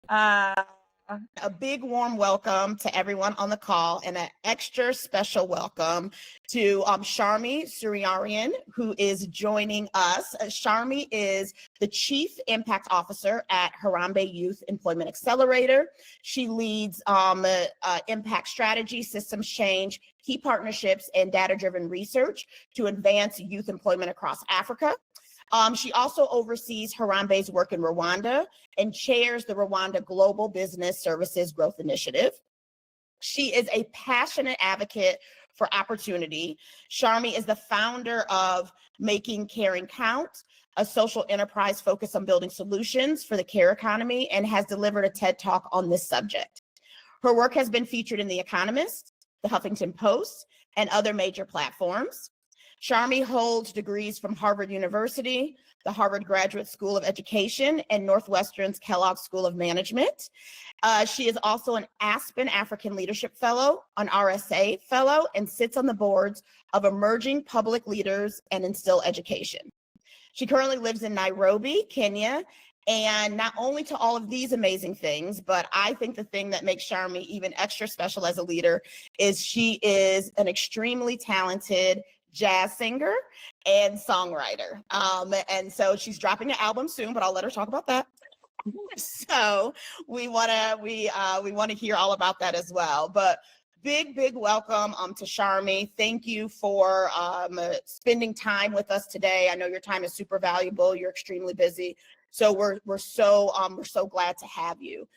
Uh, a big warm welcome to everyone on the call and an extra special welcome to Sharmi Surianarain, who is joining us. Sharmi is the Chief Impact Officer at Harambee Youth Employment Accelerator. She leads impact strategy, systems change, key partnerships, and data-driven research to advance youth employment across Africa. She also oversees Harambee's work in Rwanda and chairs the Rwanda Global Business Services Growth Initiative. She is a passionate advocate for opportunity. Sharmi is the founder of Making Caring Count, a social enterprise focused on building solutions for the care economy, and has delivered a TED Talk on this subject. Her work has been featured in The Economist, The Huffington Post, and other major platforms. Sharmi holds degrees from Harvard University, the Harvard Graduate School of Education, and Northwestern's Kellogg School of Management. She is also an Aspen African Leadership Fellow, an RSA Fellow, and sits on the boards of Emerging Public Leaders and Instill Education. She currently lives in Nairobi, Kenya, and not only to all of these amazing things, but I think the thing that makes Sharmi even extra special as a leader is she is an extremely talented jazz singer and songwriter. And so she's dropping an album soon, but I'll let her talk about that. So we want to hear all about that as well. But big welcome to Sharmi. Thank you for spending time with us today. I know your time is super valuable. You're extremely busy. So we're so glad to have you.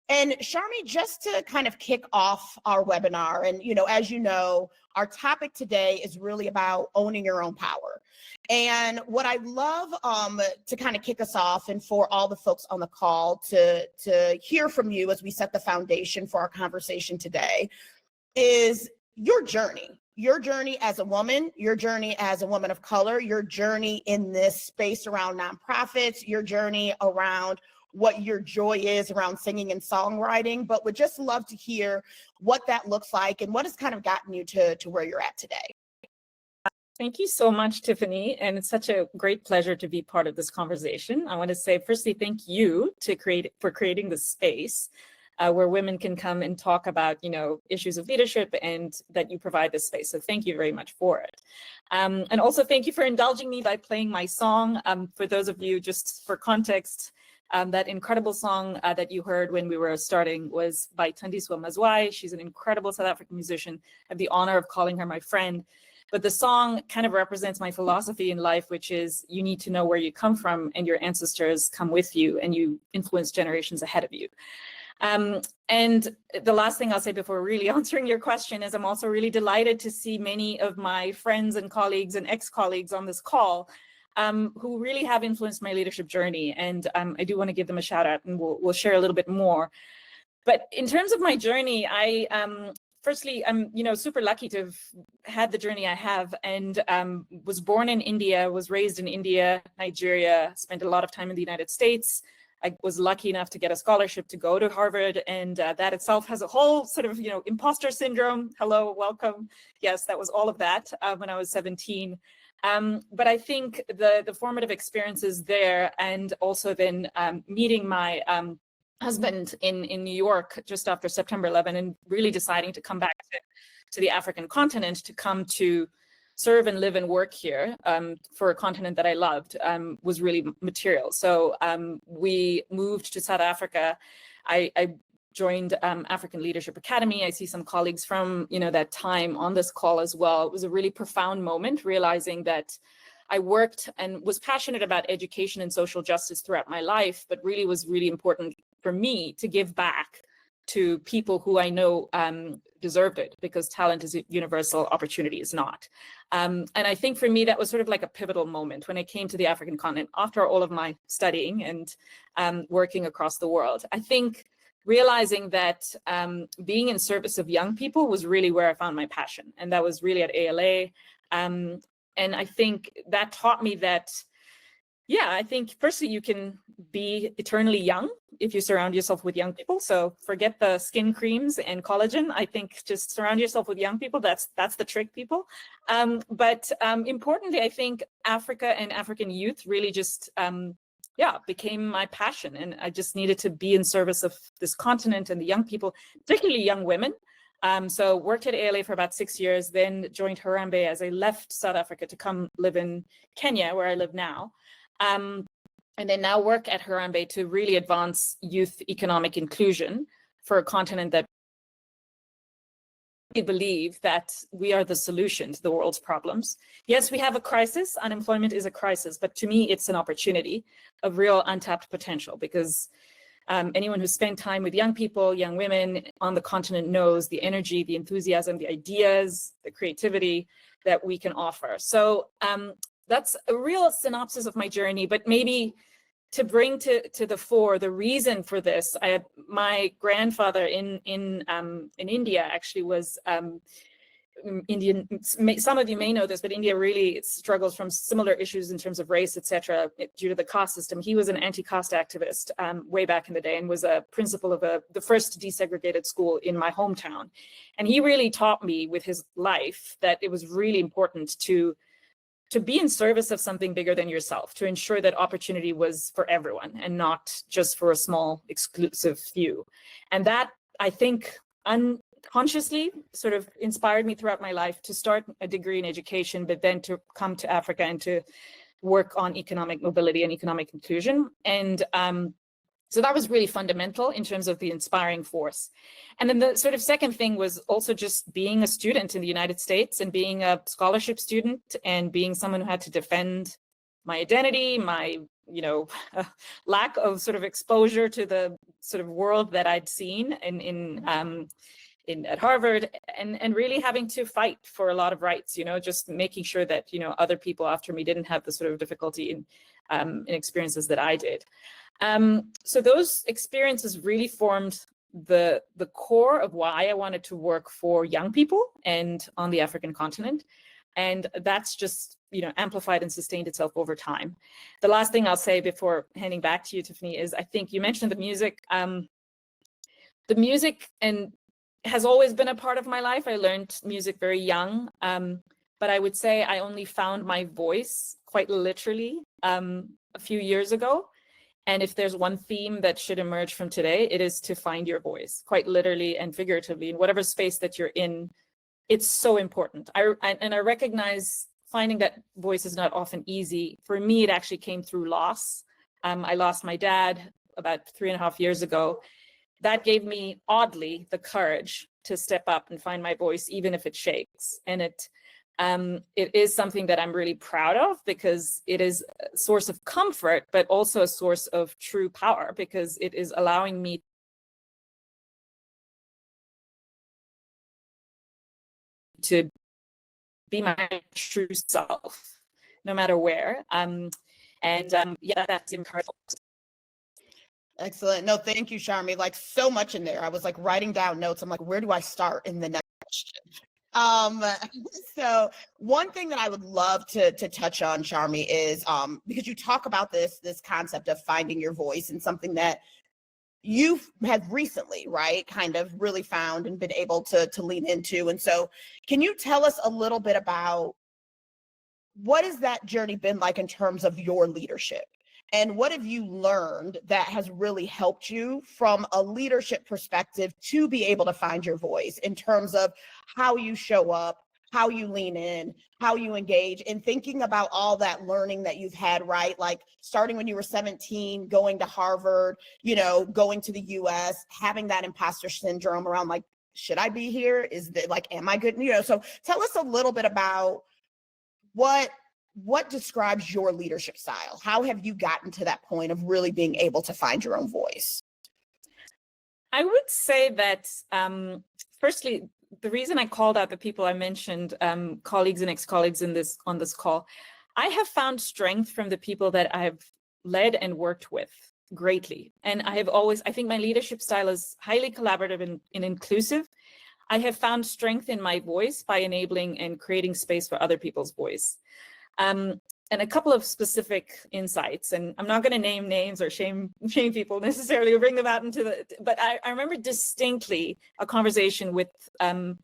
And Sharmi, just to kind of kick off our webinar, and as you know, our topic today is really about owning your own power. And what I'd love to kind of kick us off, and for all the folks on the call to hear from you as we set the foundation for our conversation today, is your journey as a woman, your journey as a woman of color, your journey in this space around nonprofits, your journey around what your joy is around singing and songwriting, but would just love to hear what that looks like and what has kind of gotten you to where you're at today. Thank you so much, Tiffany. And it's such a great pleasure to be part of this conversation. I want to say, firstly, thank you for creating this space where women can come and talk about, issues of leadership, and that you provide this space. So thank you very much for it. And also thank you for indulging me by playing my song. For those of you, just for context, that incredible song that you heard when we were starting was by Thandiswa Mazwai. She's an incredible South African musician. I have the honor of calling her my friend. But the song kind of represents my philosophy in life, which is you need to know where you come from, and your ancestors come with you, and you influence generations ahead of you. And the last thing I'll say before really answering your question is I'm also really delighted to see many of my friends and colleagues and ex-colleagues on this call who really have influenced my leadership journey. And I do want to give them a shout out, and we'll share a little bit more. But in terms of my journey, firstly, I'm super lucky to have had the journey I have, and was born in India, was raised in India, Nigeria, spent a lot of time in the United States. I was lucky enough to get a scholarship to go to Harvard, and that itself has a whole sort of, imposter syndrome. Hello, welcome. Yes, that was all of that when I was 17. But I think the formative experiences there, and also then meeting my husband in New York just after September 11, and really deciding to come back to the African continent, to come to serve and live and work here for a continent that I loved, was really material. So we moved to South Africa. I joined African Leadership Academy. I see some colleagues from that time on this call as well. It was a really profound moment, realizing that I worked and was passionate about education and social justice throughout my life, but really was really important for me to give back to people who I know deserved it, because talent is universal, opportunity is not. And I think for me, that was sort of like a pivotal moment when I came to the African continent after all of my studying and working across the world. I think realizing that being in service of young people was really where I found my passion. And that was really at ALA. And I think that taught me that, I think firstly, you can be eternally young if you surround yourself with young people. So forget the skin creams and collagen. I think just surround yourself with young people. That's the trick, people. But importantly, I think Africa and African youth really just became my passion. And I just needed to be in service of this continent and the young people, particularly young women. So worked at ALA for about 6 years, then joined Harambee as I left South Africa to come live in Kenya, where I live now. And then now work at Harambee to really advance youth economic inclusion for a continent that we believe that we are the solution to the world's problems. Yes, we have a crisis. Unemployment is a crisis, but to me, it's an opportunity of real untapped potential, because anyone who spent time with young people, young women on the continent knows the energy, the enthusiasm, the ideas, the creativity that we can offer. So that's a real synopsis of my journey, but maybe to bring to the fore the reason for this. My grandfather in India actually was Indian. Some of you may know this, but India really struggles from similar issues in terms of race, etc., due to the caste system. He was an anti-caste activist way back in the day and was a principal of the first desegregated school in my hometown. And he really taught me with his life that it was really important to be in service of something bigger than yourself, to ensure that opportunity was for everyone and not just for a small exclusive few. And that, I think, unconsciously sort of inspired me throughout my life to start a degree in education, but then to come to Africa and to work on economic mobility and economic inclusion. And so that was really fundamental in terms of the inspiring force. And then the sort of second thing was also just being a student in the United States and being a scholarship student and being someone who had to defend my identity, my, lack of sort of exposure to the sort of world that I'd seen at Harvard, and really having to fight for a lot of rights, just making sure that, other people after me didn't have the sort of difficulty in experiences that I did. So those experiences really formed the core of why I wanted to work for young people and on the African continent. And that's just, amplified and sustained itself over time. The last thing I'll say before handing back to you, Tiffany, is I think you mentioned the music. The music and has always been a part of my life. I learned music very young, but I would say I only found my voice quite literally a few years ago. And if there's one theme that should emerge from today, it is to find your voice, quite literally and figuratively, in whatever space that you're in. It's so important. I recognize finding that voice is not often easy. For me, it actually came through loss. I lost my dad about 3.5 years ago. That gave me, oddly, the courage to step up and find my voice, even if it shakes. And it is something that I'm really proud of, because it is a source of comfort, but also a source of true power, because it is allowing me to be my true self, no matter where. That's incredible. Excellent. No, thank you, Sharmi. Like, so much in there. I was like writing down notes. I'm like, where do I start in the next question? So one thing that I would love to touch on, Sharmi, is because you talk about this concept of finding your voice, and something that you have recently, right, kind of really found and been able to lean into. And so can you tell us a little bit about what has that journey been like in terms of your leadership? And what have you learned that has really helped you from a leadership perspective to be able to find your voice in terms of how you show up, how you lean in, how you engage, and thinking about all that learning that you've had, right? Like starting when you were 17, going to Harvard, going to the US, having that imposter syndrome around like, should I be here? Is that like, am I good? So tell us a little bit about what describes your leadership style? How have you gotten to that point of really being able to find your own voice? I would say that, firstly, the reason I called out the people I mentioned, colleagues and ex-colleagues on this call, I have found strength from the people that I have led and worked with greatly. And I think my leadership style is highly collaborative and inclusive. I have found strength in my voice by enabling and creating space for other people's voice. And a couple of specific insights, and I'm not going to name names or shame people necessarily or bring them out but I remember distinctly a conversation with a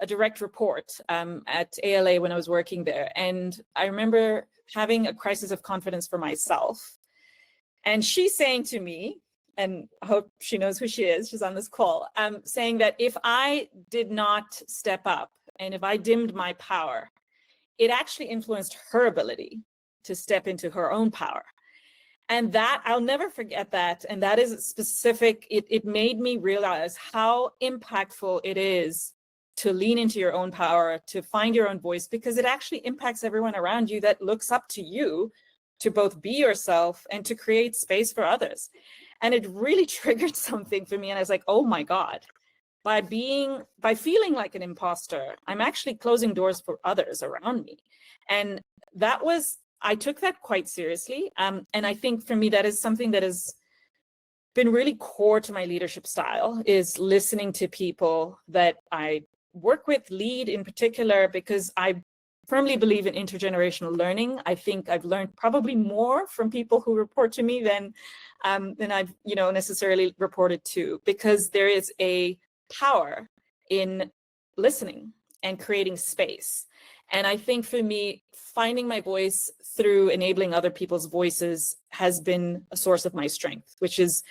direct report at ALA when I was working there. And I remember having a crisis of confidence for myself And she's saying to me, and I hope she knows who she is, she's on this call, saying that if I did not step up and if I dimmed my power, it actually influenced her ability to step into her own power. And that, I'll never forget that. And that is specific. It made me realize how impactful it is to lean into your own power, to find your own voice, because it actually impacts everyone around you that looks up to you to both be yourself and to create space for others. And it really triggered something for me. And I was like, oh my God, by feeling like an imposter, I'm actually closing doors for others around me. And I took that quite seriously. And I think for me, that is something that has been really core to my leadership style, is listening to people that I work with, lead in particular, because I firmly believe in intergenerational learning. I think I've learned probably more from people who report to me than I've necessarily reported to, because there is a power in listening and creating space. And I think for me, finding my voice through enabling other people's voices has been a source of my strength, which is,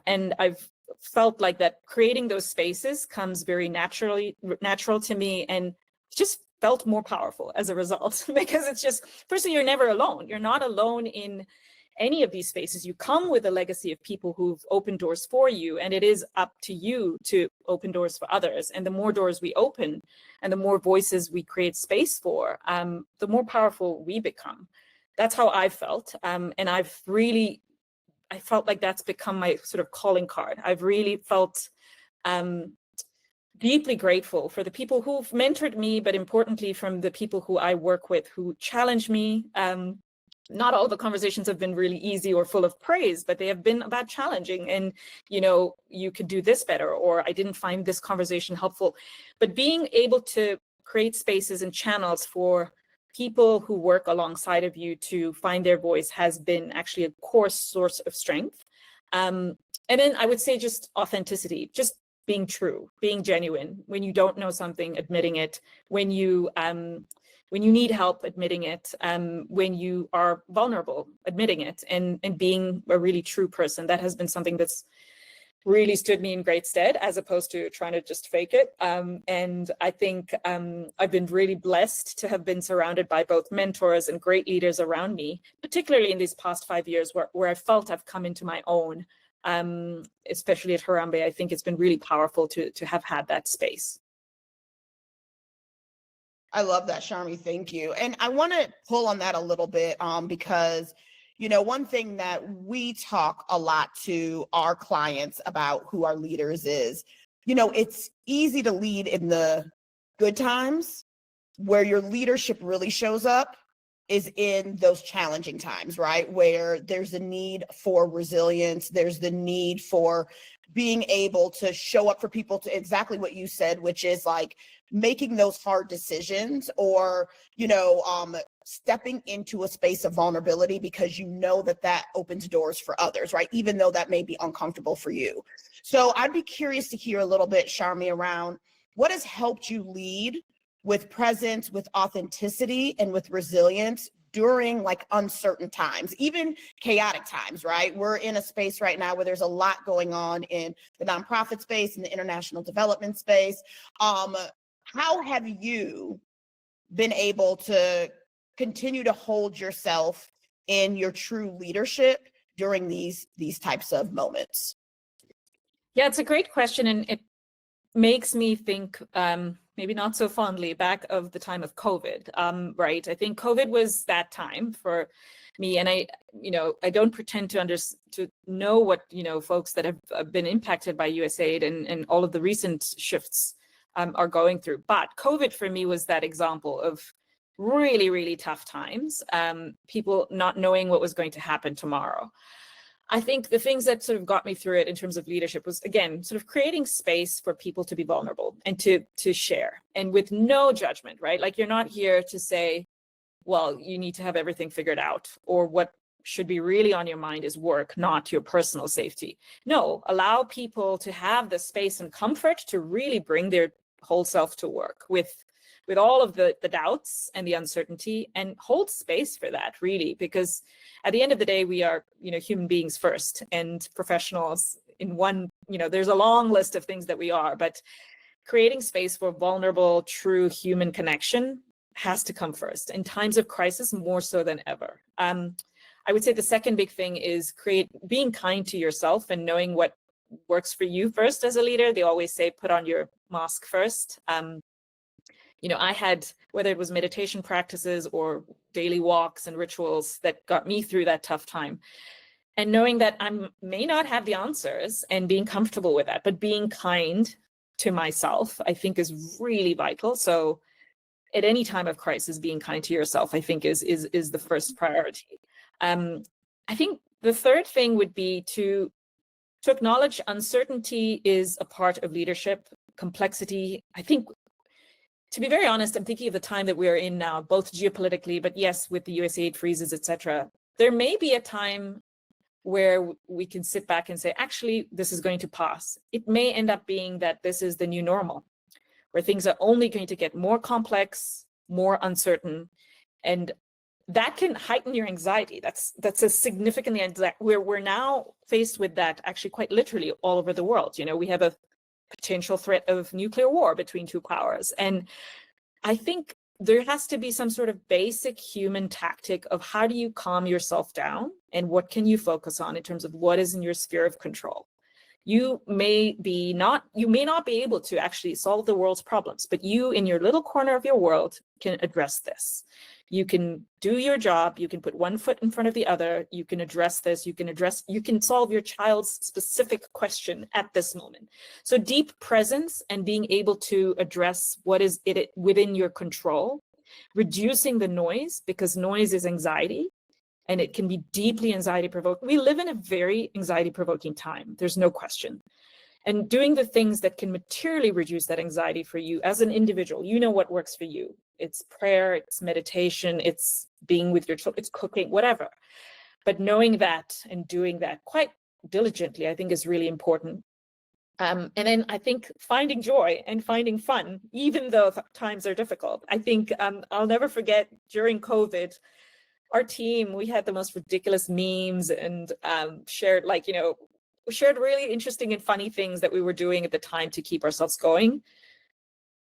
and I've felt like that creating those spaces comes very natural to me, and just felt more powerful as a result. Because it's just, firstly, you're never alone. You're not alone in any of these spaces. You come with a legacy of people who've opened doors for you, and it is up to you to open doors for others. And the more doors we open and the more voices we create space for, the more powerful we become. That's how I felt. And I felt like that's become my sort of calling card. I've really felt deeply grateful for the people who've mentored me, but importantly from the people who I work with who challenge me. Not all the conversations have been really easy or full of praise, but they have been about challenging and, you could do this better, or I didn't find this conversation helpful. But being able to create spaces and channels for people who work alongside of you to find their voice has been actually a core source of strength. And then I would say just authenticity, just being true, being genuine. When you don't know something, admitting it. When you need help, admitting it. When you are vulnerable, admitting it, and being a really true person. That has been something that's really stood me in great stead, as opposed to trying to just fake it. And I think I've been really blessed to have been surrounded by both mentors and great leaders around me, particularly in these past 5 years where I felt I've come into my own, especially at Harambee. I think it's been really powerful to have had that space. I love that, Sharmi. Thank you. And I want to pull on that a little bit because, one thing that we talk a lot to our clients about who our leaders is, it's easy to lead in the good times. Where your leadership really shows up is in those challenging times, right? Where there's a need for resilience. There's the need for being able to show up for people, to exactly what you said, which is like making those hard decisions, or, stepping into a space of vulnerability because that opens doors for others, right? Even though that may be uncomfortable for you. So I'd be curious to hear a little bit, Sharmi, around what has helped you lead with presence, with authenticity, and with resilience during like uncertain times, even chaotic times, right? We're in a space right now where there's a lot going on in the nonprofit space and the international development space. How have you been able to continue to hold yourself in your true leadership during these types of moments? Yeah, it's a great question. And it makes me think, maybe not so fondly, back of the time of COVID, right? I think COVID was that time for me. And I don't pretend to know what, folks that have been impacted by USAID and all of the recent shifts are going through. But COVID for me was that example of really, really tough times, people not knowing what was going to happen tomorrow. I think the things that sort of got me through it in terms of leadership was, again, sort of creating space for people to be vulnerable and to share, and with no judgment, right? Like, you're not here to say, well, you need to have everything figured out, or what should be really on your mind is work, not your personal safety. No, allow people to have the space and comfort to really bring their whole self to work with with all of the doubts and the uncertainty, and hold space for that, really, because at the end of the day, we are, human beings first, and professionals in one, there's a long list of things that we are, but creating space for vulnerable, true human connection has to come first. In times of crisis, more so than ever. I would say the second big thing is being kind to yourself and knowing what works for you first as a leader. They always say, put on your mask first. I had, whether it was meditation practices or daily walks and rituals that got me through that tough time. And knowing that I may not have the answers and being comfortable with that, but being kind to myself, I think is really vital. So at any time of crisis, being kind to yourself, I think is the first priority. I think the third thing would be to acknowledge uncertainty is a part of leadership. Complexity, I think, to be very honest, I'm thinking of the time that we're in now, both geopolitically, but yes, with the USAID freezes, etc. There may be a time where we can sit back and say, actually, this is going to pass. It may end up being that this is the new normal, where things are only going to get more complex, more uncertain, and that can heighten your anxiety. That's a significantly, we're now faced with that actually quite literally all over the world. We have a potential threat of nuclear war between two powers. And I think there has to be some sort of basic human tactic of how do you calm yourself down and what can you focus on in terms of what is in your sphere of control. You may not be able to actually solve the world's problems, but you in your little corner of your world can address this. You can do your job, you can put one foot in front of the other, you can address this, you can solve your child's specific question at this moment. So deep presence and being able to address what is it within your control, reducing the noise, because noise is anxiety and it can be deeply anxiety provoking. We live in a very anxiety provoking time, there's no question. And doing the things that can materially reduce that anxiety for you as an individual, what works for you. It's prayer, it's meditation, it's being with your children, it's cooking, whatever. But knowing that and doing that quite diligently, I think is really important. And then I think finding joy and finding fun, even though times are difficult. I think I'll never forget during COVID, our team, we had the most ridiculous memes and shared really interesting and funny things that we were doing at the time to keep ourselves going.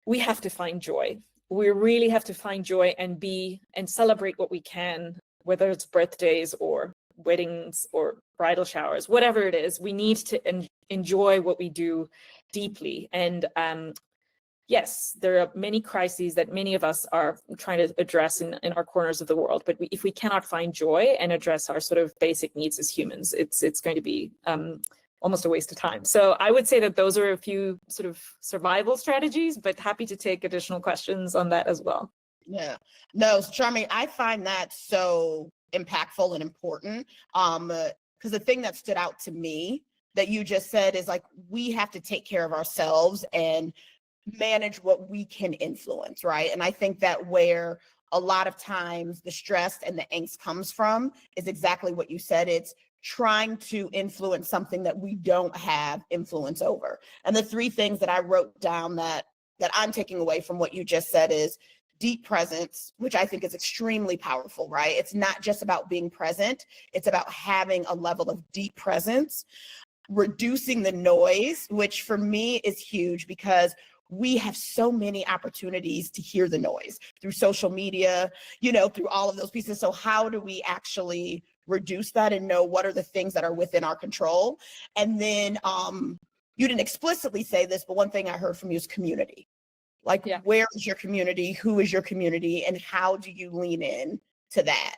We have to find joy. We really have to find joy and celebrate what we can, whether it's birthdays or weddings or bridal showers, whatever it is. We need to enjoy what we do deeply. And yes, there are many crises that many of us are trying to address in our corners of the world. But if we cannot find joy and address our sort of basic needs as humans, it's going to be almost a waste of time. So I would say that those are a few sort of survival strategies, but happy to take additional questions on that as well. Yeah, no, Sharmi, I find that so impactful and important. Because the thing that stood out to me that you just said is like, we have to take care of ourselves and manage what we can influence, right? And I think that where a lot of times the stress and the angst comes from is exactly what you said. It's trying to influence something that we don't have influence over. And the three things that I wrote down that I'm taking away from what you just said is deep presence, which I think is extremely powerful, right? It's not just about being present, it's about having a level of deep presence, reducing the noise, which for me is huge because we have so many opportunities to hear the noise through social media, through all of those pieces. So how do we actually reduce that and know what are the things that are within our control? And then you didn't explicitly say this, but one thing I heard from you is community. Like, Where is your community? Who is your community? And how do you lean in to that?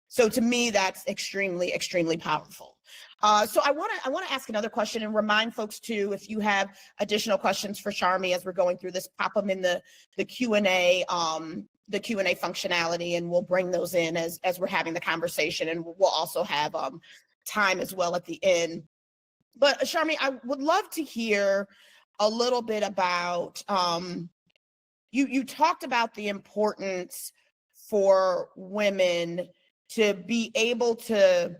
So to me, that's extremely, extremely powerful. So I want to ask another question and remind folks too, if you have additional questions for Sharmi as we're going through this, pop them in the Q&A functionality, and we'll bring those in as we're having the conversation, and we'll also have time as well at the end. But Sharmi, I would love to hear a little bit about you talked about the importance for women to be able to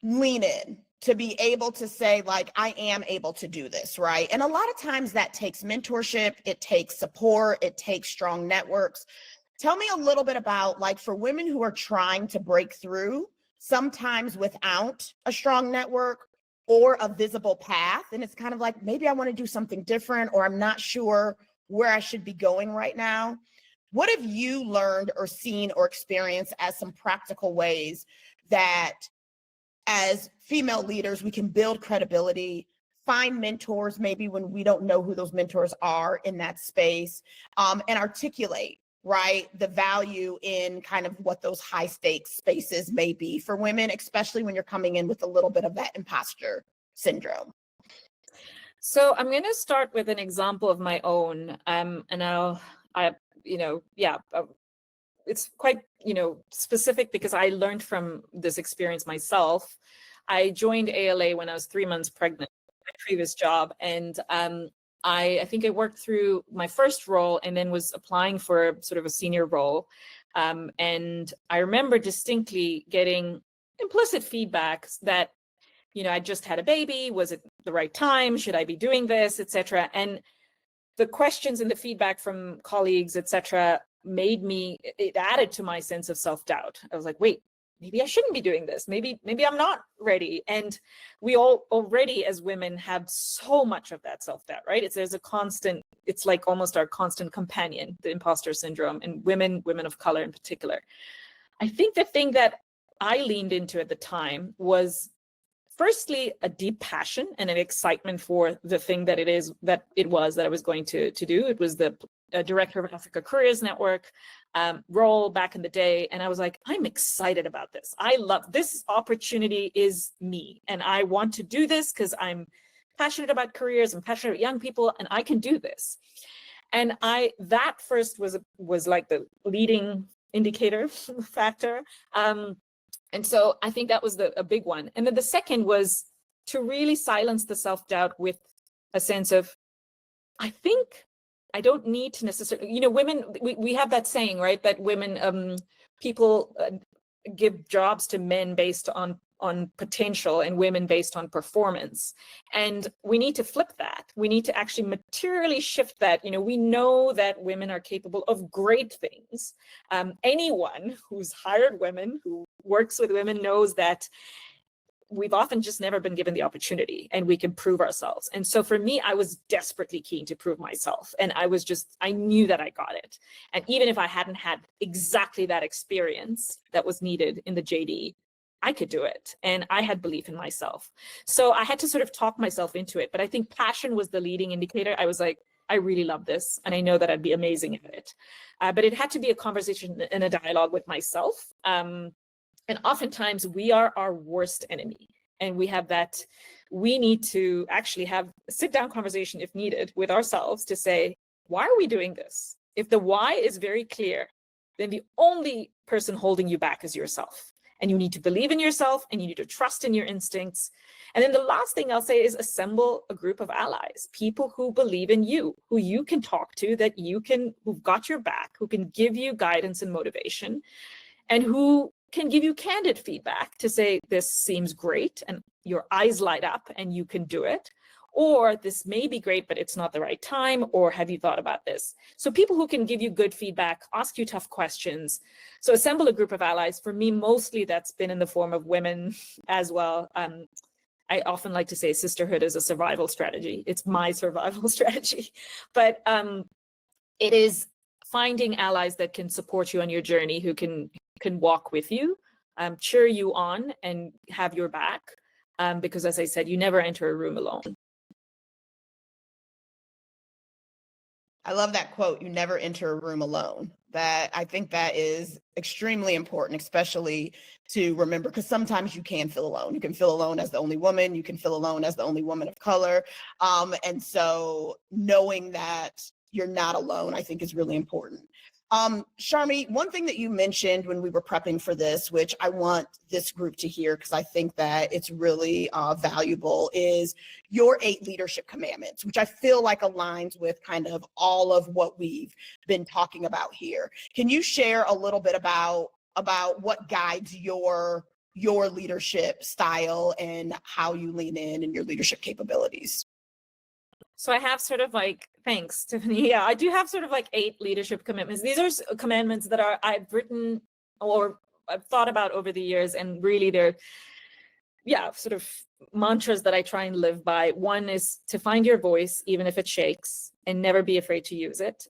lean in to be able to say, like, I am able to do this, right? And a lot of times that takes mentorship, it takes support, it takes strong networks. Tell me a little bit about, like, for women who are trying to break through, sometimes without a strong network or a visible path. And it's kind of like, maybe I want to do something different, or I'm not sure where I should be going right now. What have you learned or seen or experienced as some practical ways that as female leaders, we can build credibility, find mentors, maybe when we don't know who those mentors are in that space, and articulate, right, the value in kind of what those high stakes spaces may be for women, especially when you're coming in with a little bit of that imposter syndrome? So I'm going to start with an example of my own, and it's quite, specific because I learned from this experience myself. I joined ALA when I was 3 months pregnant, my previous job, and I think I worked through my first role and then was applying for sort of a senior role. And I remember distinctly getting implicit feedback that, I just had a baby. Was it the right time? Should I be doing this, etc.? And the questions and the feedback from colleagues, etc., it added to my sense of self-doubt. I was like, wait, maybe I shouldn't be doing this. Maybe I'm not ready. And we all already as women have so much of that self-doubt, right? It's like almost our constant companion, the imposter syndrome, and women of color in particular. I think the thing that I leaned into at the time was firstly a deep passion and an excitement for the thing that it was that I was going to do. It was the director of Africa Careers Network role back in the day. And I was like, I'm excited about this. I love this opportunity, is me. And I want to do this because I'm passionate about careers, I'm passionate about young people, and I can do this. And that first was like the leading indicator factor. And so I think that was a big one. And then the second was to really silence the self-doubt with a sense of, I think I don't need to necessarily, women, we have that saying, right? That women, people give jobs to men based on potential and women based on performance. And we need to flip that. We need to actually materially shift that. We know that women are capable of great things. Anyone who's hired women, who works with women, knows that we've often just never been given the opportunity, and we can prove ourselves. And so for me, I was desperately keen to prove myself. And I knew that I got it. And even if I hadn't had exactly that experience that was needed in the JD, I could do it. And I had belief in myself. So I had to sort of talk myself into it. But I think passion was the leading indicator. I was like, I really love this, and I know that I'd be amazing at it. But it had to be a conversation and a dialogue with myself. And oftentimes we are our worst enemy. And we need to actually have a sit-down conversation if needed with ourselves to say, why are we doing this? If the why is very clear, then the only person holding you back is yourself. And you need to believe in yourself, and you need to trust in your instincts. And then the last thing I'll say is assemble a group of allies, people who believe in you, who you can talk to, who've got your back, who can give you guidance and motivation, and who can give you candid feedback to say, this seems great, and your eyes light up and you can do it. Or this may be great, but it's not the right time, or have you thought about this? So people who can give you good feedback, ask you tough questions. So assemble a group of allies. For me, mostly that's been in the form of women as well. I often like to say sisterhood is a survival strategy. It's my survival strategy. But it is finding allies that can support you on your journey, who can walk with you, cheer you on, and have your back. Because as I said, you never enter a room alone. I love that quote, you never enter a room alone. I think that is extremely important, especially to remember, because sometimes you can feel alone. You can feel alone as the only woman. You can feel alone as the only woman of color. And so knowing that you're not alone, I think is really important. Sharmi, one thing that you mentioned when we were prepping for this, which I want this group to hear because I think that it's really valuable, is your 8 leadership commandments, which I feel like aligns with kind of all of what we've been talking about here. Can you share a little bit about what guides your your leadership style and how you lean in and your leadership capabilities? So I have sort of like, thanks, Tiffany. Yeah, I do have sort of like 8 leadership commitments. These are commandments that I've written or I've thought about over the years, and really they're, yeah, sort of mantras that I try and live by. One is to find your voice, even if it shakes, and never be afraid to use it.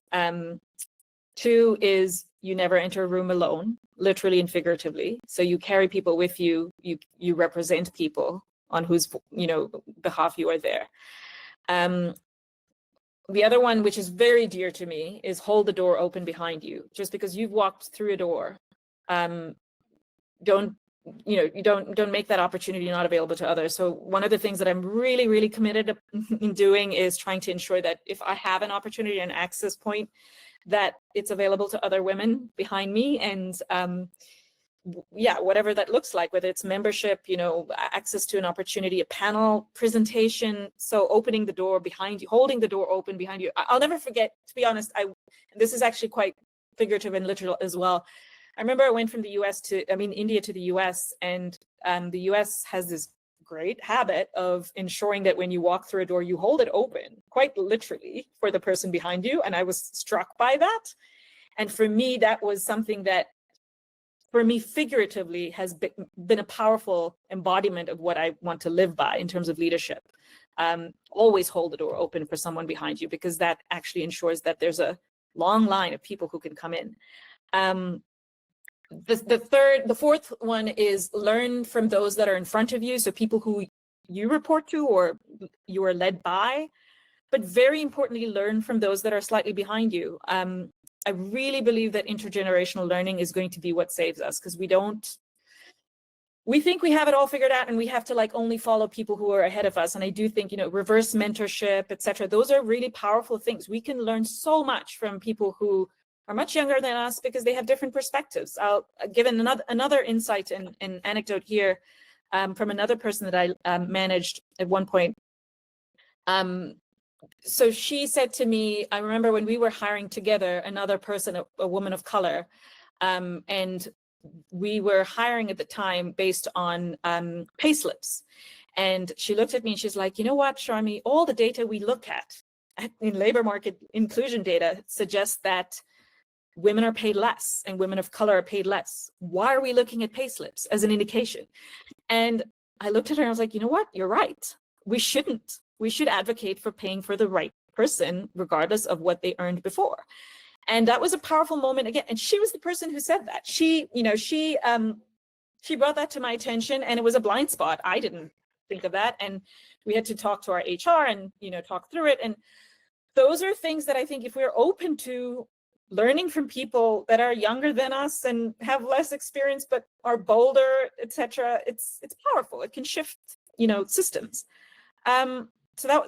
2 is you never enter a room alone, literally and figuratively. So you carry people with you. You represent people on whose behalf you are there. The other one, which is very dear to me, is hold the door open behind you. Just because you've walked through a door, don't make that opportunity not available to others. So one of the things that I'm really, really committed in doing is trying to ensure that if I have an opportunity, an access point, that it's available to other women behind me. And yeah, whatever that looks like, whether it's membership, access to an opportunity, a panel presentation. So opening the door behind you, holding the door open behind you. I'll never forget, to be honest, this is actually quite figurative and literal as well. I remember I went from India to the US, and the US has this great habit of ensuring that when you walk through a door, you hold it open, quite literally, for the person behind you. And I was struck by that. And for me, that was something that, for me, figuratively, has been a powerful embodiment of what I want to live by in terms of leadership. Always hold the door open for someone behind you, because that actually ensures that there's a long line of people who can come in. The fourth one is learn from those that are in front of you. So people who you report to or you are led by, but very importantly, learn from those that are slightly behind you. I really believe that intergenerational learning is going to be what saves us, because we think we have it all figured out and we have to only follow people who are ahead of us. And I do think, reverse mentorship, etc. Those are really powerful things. We can learn so much from people who are much younger than us because they have different perspectives. I'll give another insight and anecdote here from another person that I managed at one point. So she said to me, I remember when we were hiring together another person, a woman of color, and we were hiring at the time based on pay slips. And she looked at me and she's like, you know what, Sharmi, all the data we look at in labor market inclusion data suggests that women are paid less and women of color are paid less. Why are we looking at pay slips as an indication? And I looked at her and I was like, you know what, you're right. We shouldn't. We should advocate for paying for the right person, regardless of what they earned before. And that was a powerful moment again. And she was the person who said that. She brought that to my attention, and it was a blind spot. I didn't think of that. And we had to talk to our HR and, talk through it. And those are things that I think if we're open to learning from people that are younger than us and have less experience, but are bolder, etc., it's powerful. It can shift, systems. So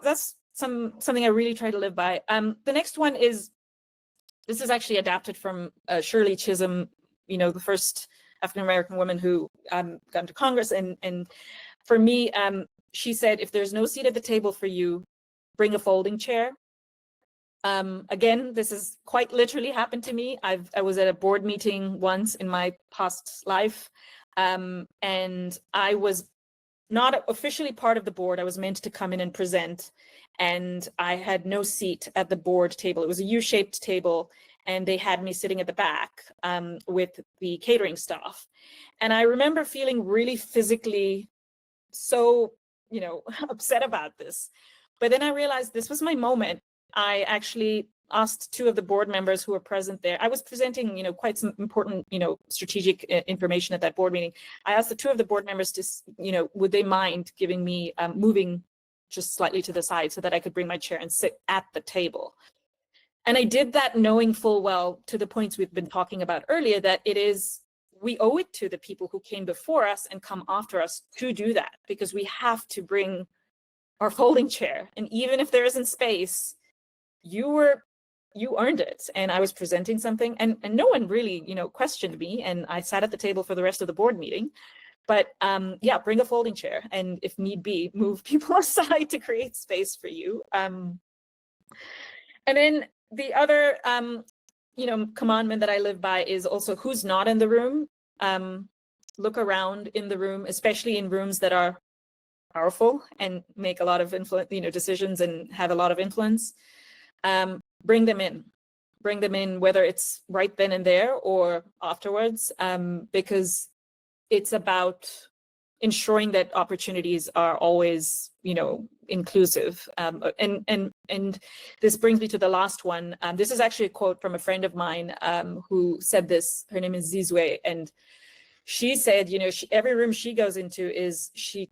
that's something I really try to live by. The next one is, this is actually adapted from Shirley Chisholm, the first African-American woman who got into Congress. And for me, she said, if there's no seat at the table for you, bring a folding chair. Again, this has quite literally happened to me. I was at a board meeting once in my past life, and I was not officially part of the board. I was meant to come in and present, and I had no seat at the board table. It was a U-shaped table, and they had me sitting at the back with the catering staff. And I remember feeling really physically so, upset about this. But then I realized this was my moment. I actually asked 2 of the board members who were present there. I was presenting, quite some important, strategic information at that board meeting. I asked the 2 of the board members to, would they mind giving me moving just slightly to the side so that I could bring my chair and sit at the table. And I did that knowing full well, to the points we've been talking about earlier, that we owe it to the people who came before us and come after us to do that, because we have to bring our folding chair. And even if there isn't space, you earned it. And I was presenting something, and no one really, questioned me. And I sat at the table for the rest of the board meeting. But yeah, bring a folding chair, and if need be, move people aside to create space for you. And then the other, commandment that I live by is also who's not in the room. look around in the room, especially in rooms that are powerful and make a lot of influence, decisions and have a lot of influence. Bring them in, whether it's right then and there or afterwards, because it's about ensuring that opportunities are always, inclusive. And this brings me to the last one. This is actually a quote from a friend of mine who said this. Her name is Zizwe, and she said, every room she goes into she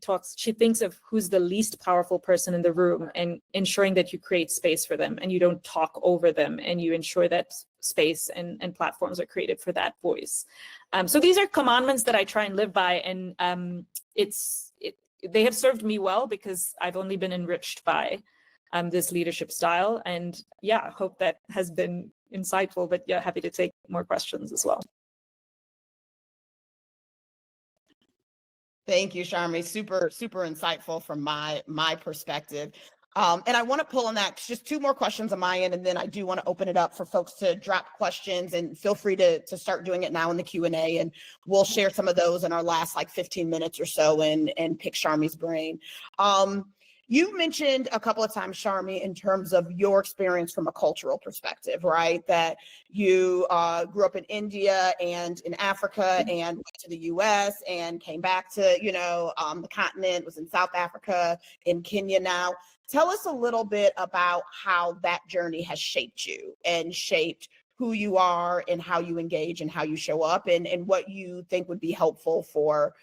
thinks of who's the least powerful person in the room and ensuring that you create space for them and you don't talk over them and you ensure that space and platforms are created for that voice. So these are commandments that I try and live by, and they have served me well because I've only been enriched by this leadership style. And yeah, hope that has been insightful, but yeah, happy to take more questions as well. Thank you, Sharmi. Super, super insightful from my perspective. And I want to pull on that, just two more questions on my end, and then I do want to open it up for folks to drop questions, and feel free to start doing it now in the Q&A, and we'll share some of those in our last 15 minutes or so and pick Sharmi's brain. You mentioned a couple of times, Sharmi, in terms of your experience from a cultural perspective, right? That you grew up in India and in Africa and went to the US and came back to, the continent, was in South Africa, in Kenya now. Tell us a little bit about how that journey has shaped you and shaped who you are and how you engage and how you show up, and what you think would be helpful for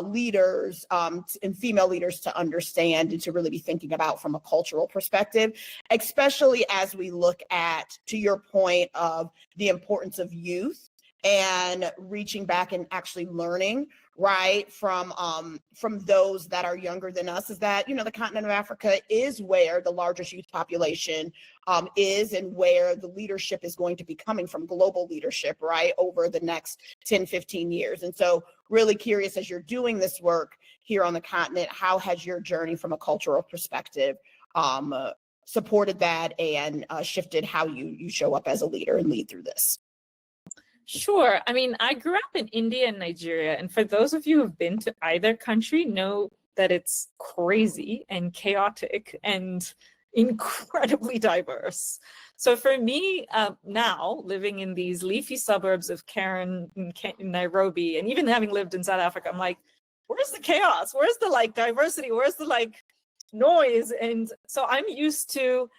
leaders and female leaders to understand and to really be thinking about from a cultural perspective, especially as we look at, to your point, of the importance of youth and reaching back and actually learning, right, from those that are younger than us, is that, the continent of Africa is where the largest youth population is, and where the leadership is going to be coming from, global leadership, right, over the next 10, 15 years. And so really curious, as you're doing this work here on the continent, how has your journey from a cultural perspective supported that and shifted how you show up as a leader and lead through this? Sure. I mean, I grew up in India and Nigeria, and for those of you who've been to either country, know that it's crazy and chaotic and incredibly diverse. So for me, now living in these leafy suburbs of Karen in Nairobi, and even having lived in South Africa, I'm like, where's the chaos? Where's the diversity? Where's the noise? And so I'm used to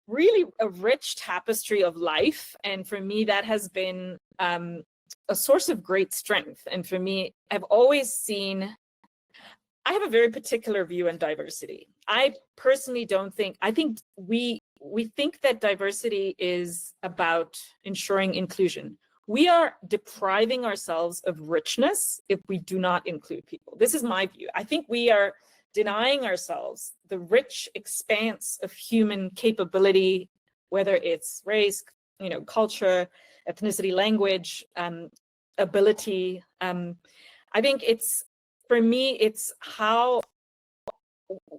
really a rich tapestry of life. And for me, that has been a source of great strength. And for me, I've always seen, I have a very particular view on diversity. I personally I think we think that diversity is about ensuring inclusion. We are depriving ourselves of richness if we do not include people. This is my view. I think we are denying ourselves the rich expanse of human capability, whether it's race, culture, ethnicity, language, ability. I think for me, it's how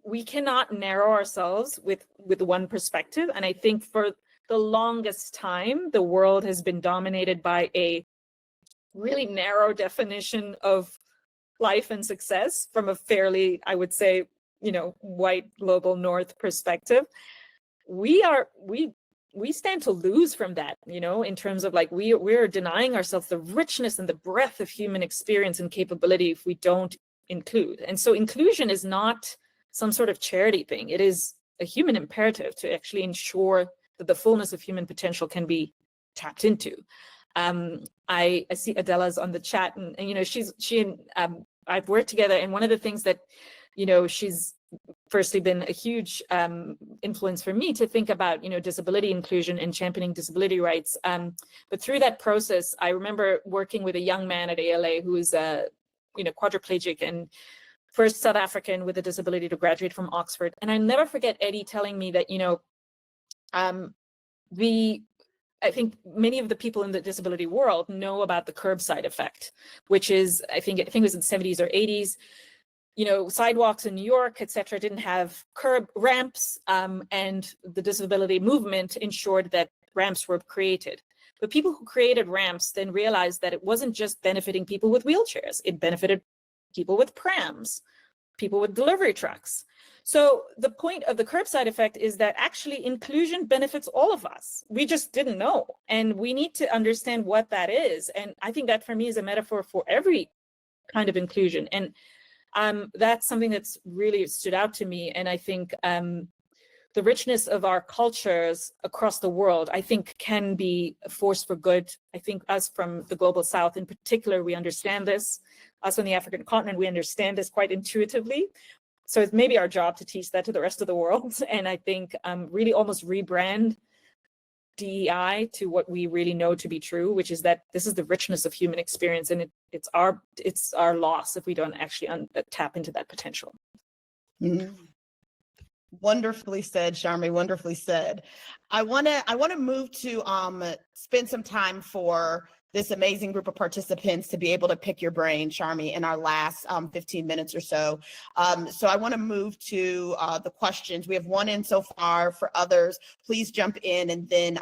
we cannot narrow ourselves with one perspective. And I think for the longest time, the world has been dominated by a really narrow definition of life and success from a fairly, I would say, white global north perspective. We stand to lose from that, in terms of we're denying ourselves the richness and the breadth of human experience and capability if we don't include. And so inclusion is not some sort of charity thing. It is a human imperative to actually ensure that the fullness of human potential can be tapped into. I see Adela's on the chat, and she and I've worked together, and one of the things that she's firstly been a huge influence for me to think about disability inclusion and championing disability rights. But through that process, I remember working with a young man at ALA who is quadriplegic and first South African with a disability to graduate from Oxford. And I never forget Eddie telling me that I think many of the people in the disability world know about the curbside effect, which is, I think it was in the 70s or 80s, sidewalks in New York, et cetera, didn't have curb ramps, and the disability movement ensured that ramps were created. But people who created ramps then realized that it wasn't just benefiting people with wheelchairs, it benefited people with prams, people with delivery trucks. So the point of the curbside effect is that actually inclusion benefits all of us. We just didn't know, and we need to understand what that is. And I think that for me is a metaphor for every kind of inclusion. And that's something that's really stood out to me. And I think the richness of our cultures across the world, I think, can be a force for good. I think us from the global South in particular, we understand this. Us on the African continent, we understand this quite intuitively. So it's maybe our job to teach that to the rest of the world. And I think really almost rebrand DEI to what we really know to be true, which is that this is the richness of human experience, and it's our loss if we don't actually tap into that potential. Mm-hmm. Wonderfully said, Sharmi. Wonderfully said. I want to move to spend some time for this amazing group of participants to be able to pick your brain, Sharmi, in our last 15 minutes or so. So I want to move to the questions. We have one in so far. For others, please jump in, and then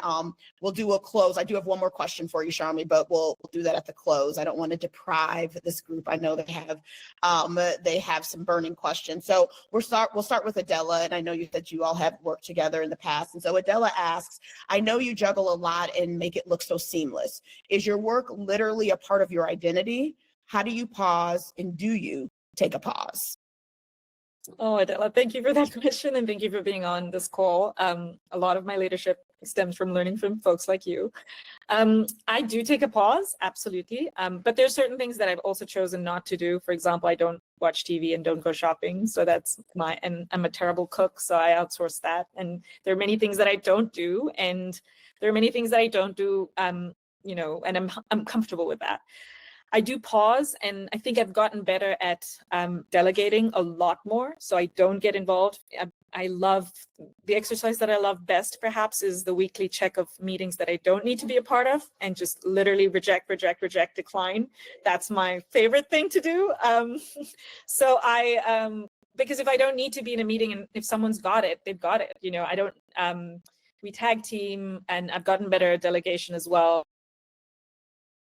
we'll do a close. I do have one more question for you, Sharmi, but we'll do that at the close. I don't want to deprive this group. I know they have some burning questions. So we'll start with Adela, and I know that you all have worked together in the past. And so Adela asks, I know you juggle a lot and make it look so seamless. Is your work literally a part of your identity? How do you pause, and do you take a pause? Oh, Adela, thank you for that question, and thank you for being on this call. A lot of my leadership stems from learning from folks like you. I do take a pause, absolutely. But there's certain things that I've also chosen not to do. For example, I don't watch TV and don't go shopping. So and I'm a terrible cook, so I outsource that. And there are many things that I don't do, and there are many things that I don't do, and I'm comfortable with that. I do pause, and I think I've gotten better at delegating a lot more, so I don't get involved. I love the exercise that I love best, perhaps, is the weekly check of meetings that I don't need to be a part of, and just literally reject, decline. That's my favorite thing to do. So because if I don't need to be in a meeting, and if someone's got it, they've got it. I don't. We tag team, and I've gotten better at delegation as well.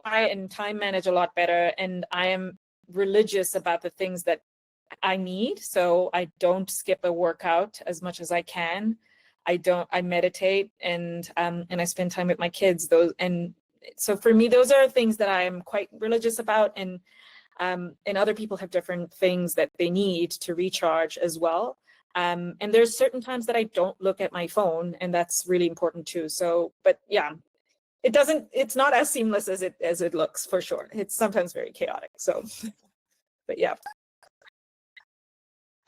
And time manage a lot better, and I am religious about the things that I need. So I don't skip a workout as much as I can. I meditate, and I spend time with my kids. And so for me, those are things that I am quite religious about, and other people have different things that they need to recharge as well. And there's certain times that I don't look at my phone, and that's really important too. So, but yeah. It's not as seamless as it looks, for sure. It's sometimes very chaotic. So, but yeah.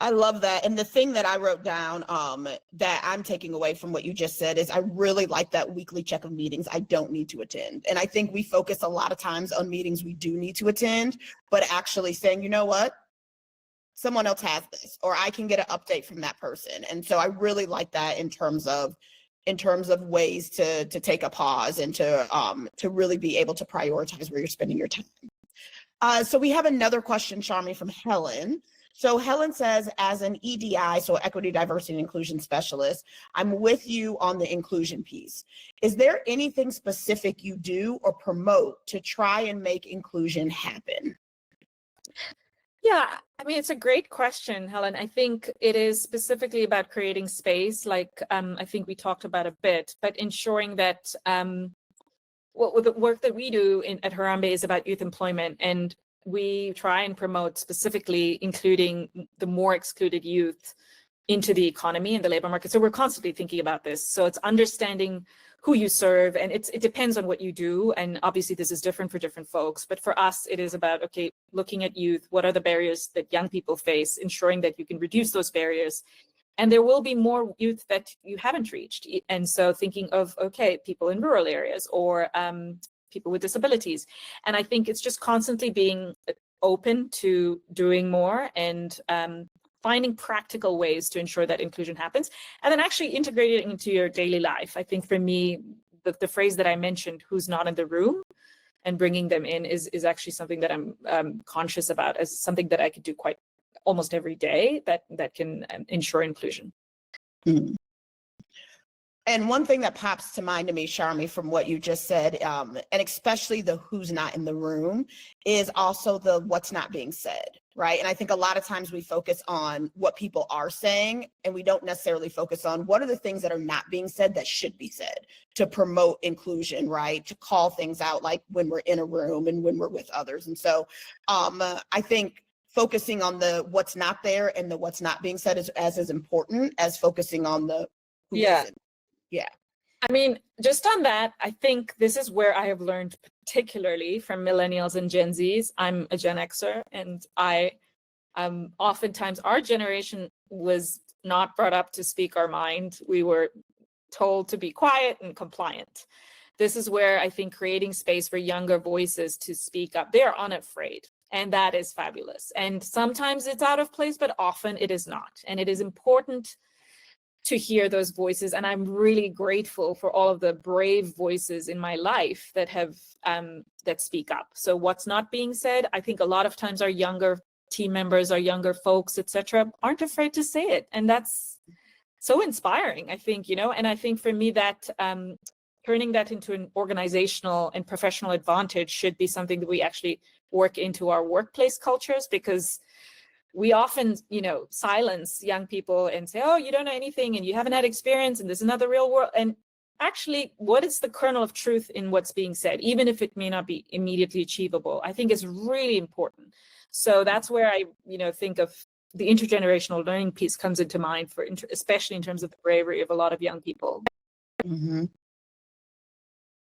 I love that. And the thing that I wrote down that I'm taking away from what you just said is I really like that weekly check of meetings I don't need to attend. And I think we focus a lot of times on meetings we do need to attend, but actually saying, you know what? Someone else has this, or I can get an update from that person. And so I really like that in terms of ways to take a pause and to really be able to prioritize where you're spending your time. So we have another question, Sharmi, from Helen. So Helen says, as an EDI, so equity, diversity, and inclusion specialist, I'm with you on the inclusion piece. Is there anything specific you do or promote to try and make inclusion happen? Yeah, I mean, it's a great question, Helen. I think it is specifically about creating space, like I think we talked about a bit, but ensuring that what the work that we do at Harambee is about youth employment, and we try and promote specifically including the more excluded youth into the economy and the labor market. So we're constantly thinking about this. So it's understanding who you serve, and it depends on what you do. And obviously this is different for different folks, but for us, it is about, okay, looking at youth, what are the barriers that young people face, ensuring that you can reduce those barriers. And there will be more youth that you haven't reached. And so thinking of, okay, people in rural areas or people with disabilities. And I think it's just constantly being open to doing more and finding practical ways to ensure that inclusion happens, and then actually integrating it into your daily life. I think for me, the phrase that I mentioned, who's not in the room, and bringing them in is actually something that I'm conscious about as something that I could do quite almost every day that can ensure inclusion. Mm. And one thing that pops to mind to me, Sharmi, from what you just said, and especially the who's not in the room, is also the what's not being said, right? And I think a lot of times we focus on what people are saying, and we don't necessarily focus on what are the things that are not being said that should be said to promote inclusion, right? To call things out, like when we're in a room and when we're with others. And so I think focusing on the what's not there and the what's not being said is as important as focusing on the who isn't. Yeah. I mean, just on that, I think this is where I have learned particularly from millennials and Gen Zs. I'm a Gen Xer, and oftentimes our generation was not brought up to speak our mind. We were told to be quiet and compliant. This is where I think creating space for younger voices to speak up, they're unafraid. And that is fabulous. And sometimes it's out of place, but often it is not. And it is important to hear those voices. And I'm really grateful for all of the brave voices in my life that have that speak up. So what's not being said, I think a lot of times our younger team members, our younger folks, etc., aren't afraid to say it. And that's so inspiring, I think, and I think for me that turning that into an organizational and professional advantage should be something that we actually work into our workplace cultures, because we often, silence young people and say, oh, you don't know anything and you haven't had experience and there's another real world. And actually, what is the kernel of truth in what's being said, even if it may not be immediately achievable, I think is really important. So that's where I, think of the intergenerational learning piece comes into mind for, especially in terms of the bravery of a lot of young people. Mm-hmm.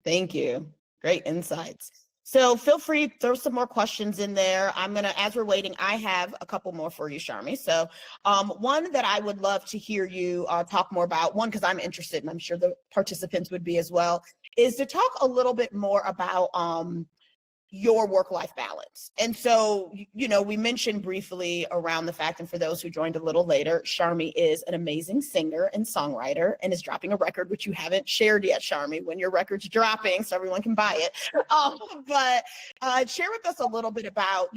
Thank you. Great insights. So feel free, throw some more questions in there. I'm gonna, as we're waiting, I have a couple more for you, Sharmi. So one that I would love to hear you talk more about, one, because I'm interested, and I'm sure the participants would be as well, is to talk a little bit more about your work-life balance. And so, we mentioned briefly around the fact, and for those who joined a little later, Sharmi is an amazing singer and songwriter and is dropping a record, which you haven't shared yet, Sharmi, when your record's dropping so everyone can buy it. But share with us a little bit about,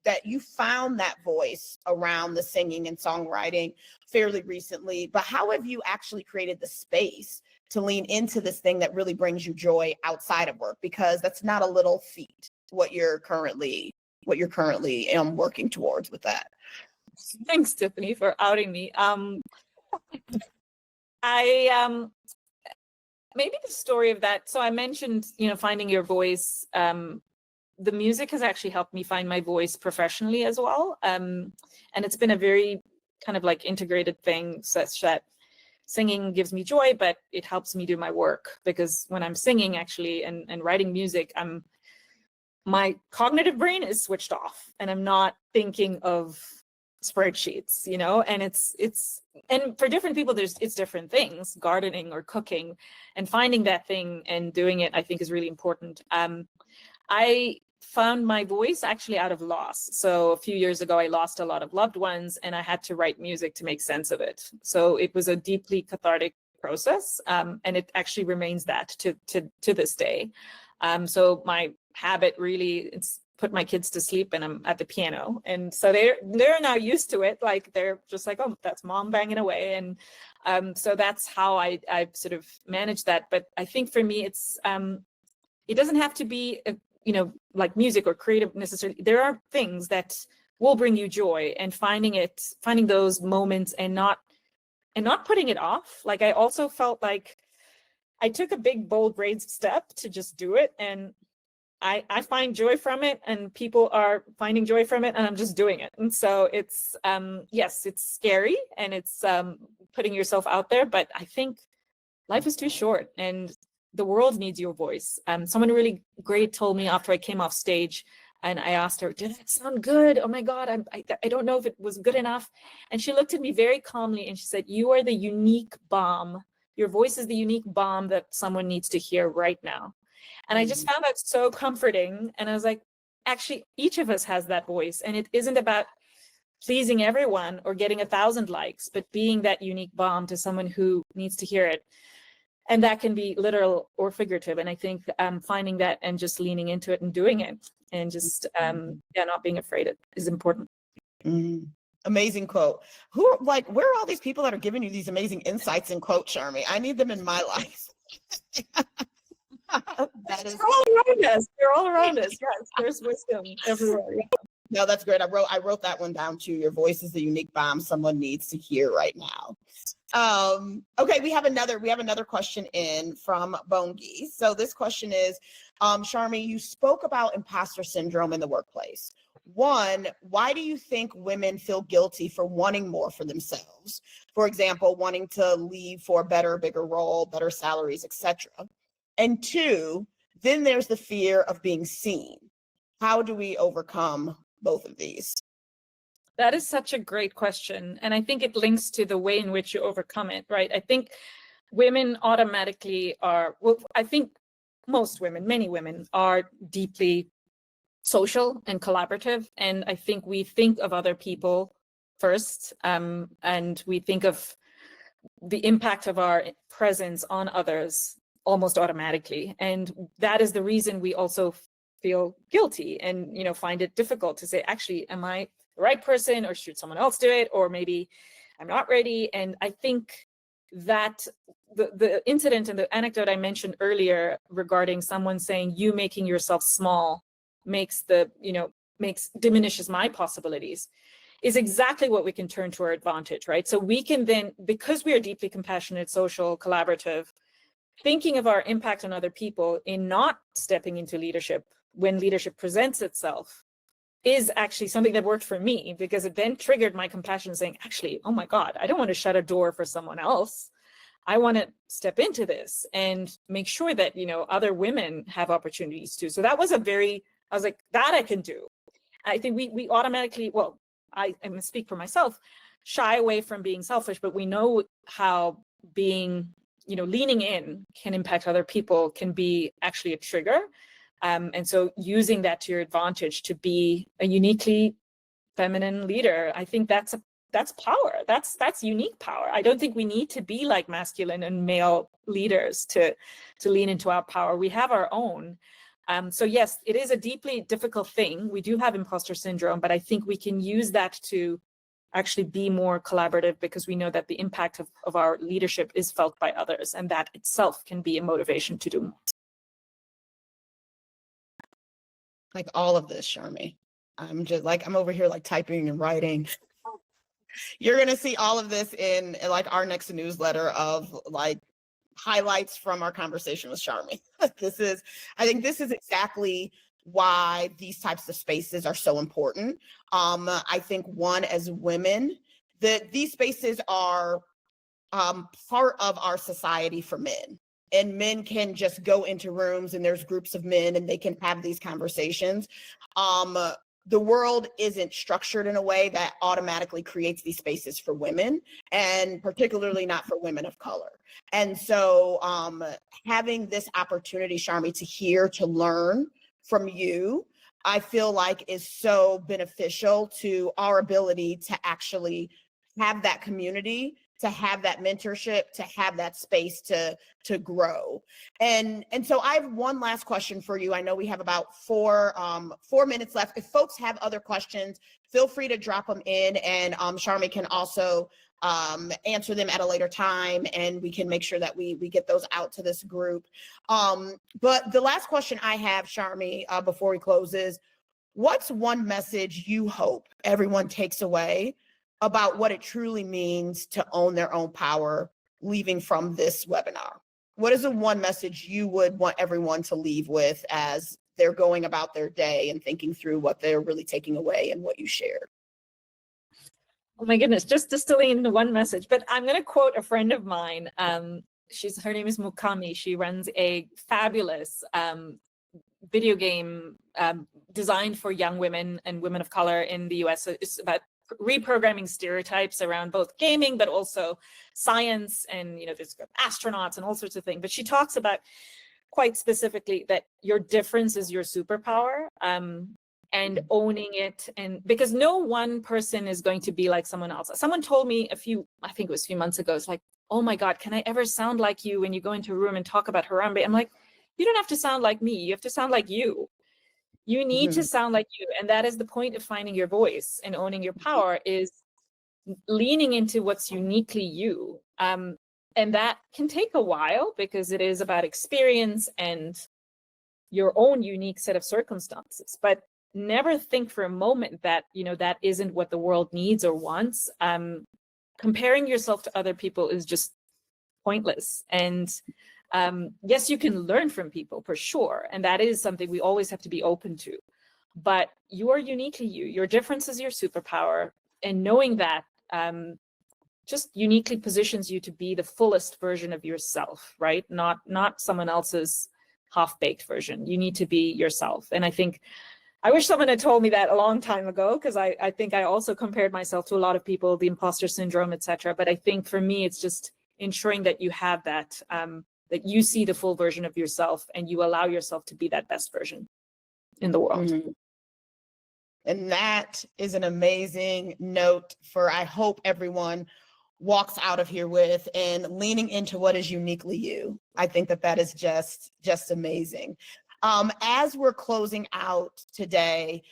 that you found that voice around the singing and songwriting fairly recently, but how have you actually created the space to lean into this thing that really brings you joy outside of work? Because that's not a little feat, what you're currently working towards with that. Thanks, Tiffany, for outing me. I maybe the story of that. So I mentioned, finding your voice. The music has actually helped me find my voice professionally as well. And it's been a very kind of like integrated thing, such that singing gives me joy, but it helps me do my work, because when I'm singing actually and writing music, my cognitive brain is switched off and I'm not thinking of spreadsheets, and it's and for different people, it's different things, gardening or cooking, and finding that thing and doing it, I think, is really important. I found my voice actually out of loss. So a few years ago, I lost a lot of loved ones and I had to write music to make sense of it. So it was a deeply cathartic process, and it actually remains that to this day. So my habit really, it's put my kids to sleep and I'm at the piano. And so they're now used to it. Like they're just like, oh, that's mom banging away. And so that's how I sort of manage that. But I think for me, it's it doesn't have to be like music or creative necessarily. There are things that will bring you joy, and finding those moments and not putting it off. Like I also felt like I took a big, bold, brave step to just do it. And I find joy from it, and people are finding joy from it, and I'm just doing it. And so it's, yes, it's scary and it's putting yourself out there, but I think life is too short and the world needs your voice. Someone really great told me after I came off stage, and I asked her, did it sound good? Oh my God, I don't know if it was good enough. And she looked at me very calmly and she said, you are the unique bomb. Your voice is the unique bomb that someone needs to hear right now. And I just found that so comforting. And I was like, actually, each of us has that voice, and it isn't about pleasing everyone or getting 1,000 likes, but being that unique bomb to someone who needs to hear it. And that can be literal or figurative. And I think finding that and just leaning into it and doing it, and just not being afraid is important. Mm-hmm. Amazing quote. Who are like, where are all these people that are giving you these amazing insights and quotes, Sharmi? I need them in my life. That is They're all around us. They're all around us. Yes, there's wisdom everywhere. Yeah. no, that's great. I wrote that one down too. Your voice is the unique bomb someone needs to hear right now. Okay, we have another question in from Bongi. So this question is, Sharmi, you spoke about imposter syndrome in the workplace. One, why do you think women feel guilty for wanting more for themselves? For example, wanting to leave for a better, bigger role, better salaries, etc. And two, then there's the fear of being seen. How do we overcome both of these? That is such a great question. And I think it links to the way in which you overcome it, right? I think women automatically are, well, I think most women, many women are deeply social and collaborative. And I think we think of other people first, and we think of the impact of our presence on others almost automatically. And that is the reason we also feel guilty and, you know, find it difficult to say, actually, am I the right person, or should someone else do it? Or maybe I'm not ready. And I think that the incident and the anecdote I mentioned earlier regarding someone saying you making yourself small diminishes my possibilities is exactly what we can turn to our advantage, right? So we can then, because we are deeply compassionate, social, collaborative, thinking of our impact on other people in not stepping into leadership when leadership presents itself is actually something that worked for me, because it then triggered my compassion saying, actually, oh my God, I don't want to shut a door for someone else. I want to step into this and make sure that, you know, other women have opportunities too. So that was I was like, that I can do. I think we automatically, well, I'm going to speak for myself, shy away from being selfish, but we know how being, you know, leaning in can impact other people, can be actually a trigger. And so using that to your advantage to be a uniquely feminine leader, I think that's power. That's unique power. I don't think we need to be like masculine and male leaders to lean into our power. We have our own. So yes, it is a deeply difficult thing. We do have imposter syndrome, but I think we can use that to actually be more collaborative, because we know that the impact of our leadership is felt by others, and that itself can be a motivation to do more. Like all of this, Sharmi. I'm over here like typing and writing. You're going to see all of this in like our next newsletter of like highlights from our conversation with Sharmi. I think this is exactly why these types of spaces are so important. I think one, as women, that these spaces are part of our society for men. And men can just go into rooms and there's groups of men and they can have these conversations. The world isn't structured in a way that automatically creates these spaces for women, and particularly not for women of color. And so having this opportunity, Sharmi, to hear, to learn from you, I feel like is so beneficial to our ability to actually have that community, to have that mentorship, to have that space to grow. And so I have one last question for you. I know we have about 4 minutes left. If folks have other questions, feel free to drop them in, and Sharmi can also answer them at a later time, and we can make sure that we get those out to this group. But the last question I have, Sharmi, before we close is, what's one message you hope everyone takes away about what it truly means to own their own power leaving from this webinar? What is the one message you would want everyone to leave with as they're going about their day and thinking through what they're really taking away and what you shared? Oh my goodness, just distilling into one message, but I'm going to quote a friend of mine. Her name is Mukami. She runs a fabulous video game designed for young women and women of color in the US. So it's about reprogramming stereotypes around both gaming, but also science, and, you know, there's astronauts and all sorts of things. But she talks about quite specifically that your difference is your superpower, and owning it. And because no one person is going to be like someone else. Someone told me I think it was a few months ago, it's like, oh my God, can I ever sound like you when you go into a room and talk about Harambee? I'm like, you don't have to sound like me. You have to sound like you. You need to sound like you. And that is the point of finding your voice and owning your power, is leaning into what's uniquely you. And that can take a while because it is about experience and your own unique set of circumstances. But never think for a moment that, that isn't what the world needs or wants. Comparing yourself to other people is just pointless. And yes, you can learn from people for sure. And that is something we always have to be open to. But you are uniquely you. Your difference is your superpower. And knowing that just uniquely positions you to be the fullest version of yourself, right? Not someone else's half-baked version. You need to be yourself. And I wish someone had told me that a long time ago, because I think I also compared myself to a lot of people, the imposter syndrome, etc. But I think for me, it's just ensuring that you have that, that you see the full version of yourself and you allow yourself to be that best version in the world. Mm-hmm. And that is an amazing note for, I hope everyone walks out of here with, and leaning into what is uniquely you. I think that is just amazing. As we're closing out today,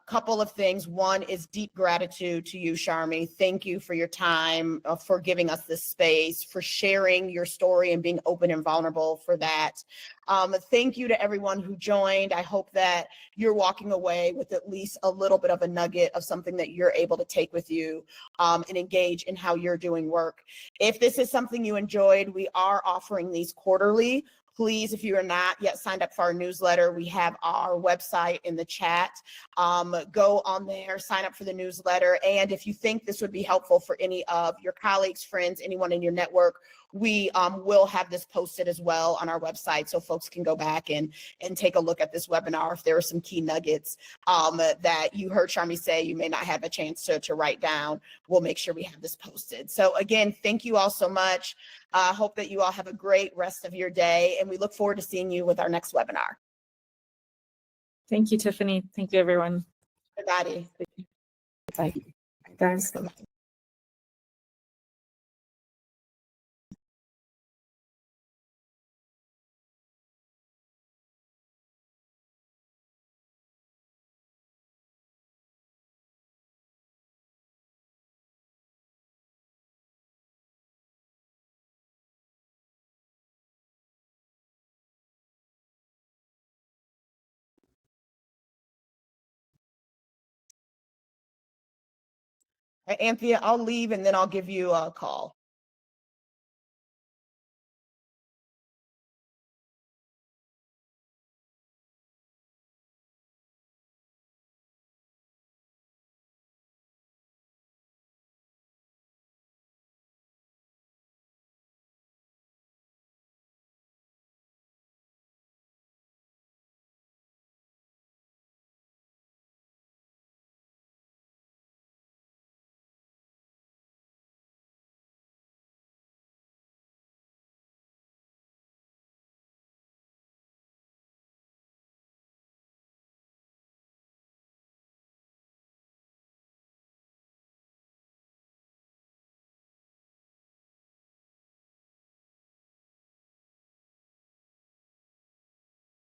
couple of things. One is deep gratitude to you, Sharmi. Thank you for your time, for giving us this space, for sharing your story and being open and vulnerable for that. Thank you to everyone who joined. I hope that you're walking away with at least a little bit of a nugget of something that you're able to take with you and engage in how you're doing work. If this is something you enjoyed, we are offering these quarterly. Please, if you are not yet signed up for our newsletter, we have our website in the chat. Go on there, sign up for the newsletter. And if you think this would be helpful for any of your colleagues, friends, anyone in your network, we will have this posted as well on our website, so folks can go back and take a look at this webinar if there are some key nuggets that you heard Sharmi say you may not have a chance to write down. We'll make sure we have this posted. So again, thank you all so much. I hope that you all have a great rest of your day, and we look forward to seeing you with our next webinar. Thank you, Tiffany. Thank you, everyone. Everybody. Bye. Thanks. Anthea, I'll leave and then I'll give you a call.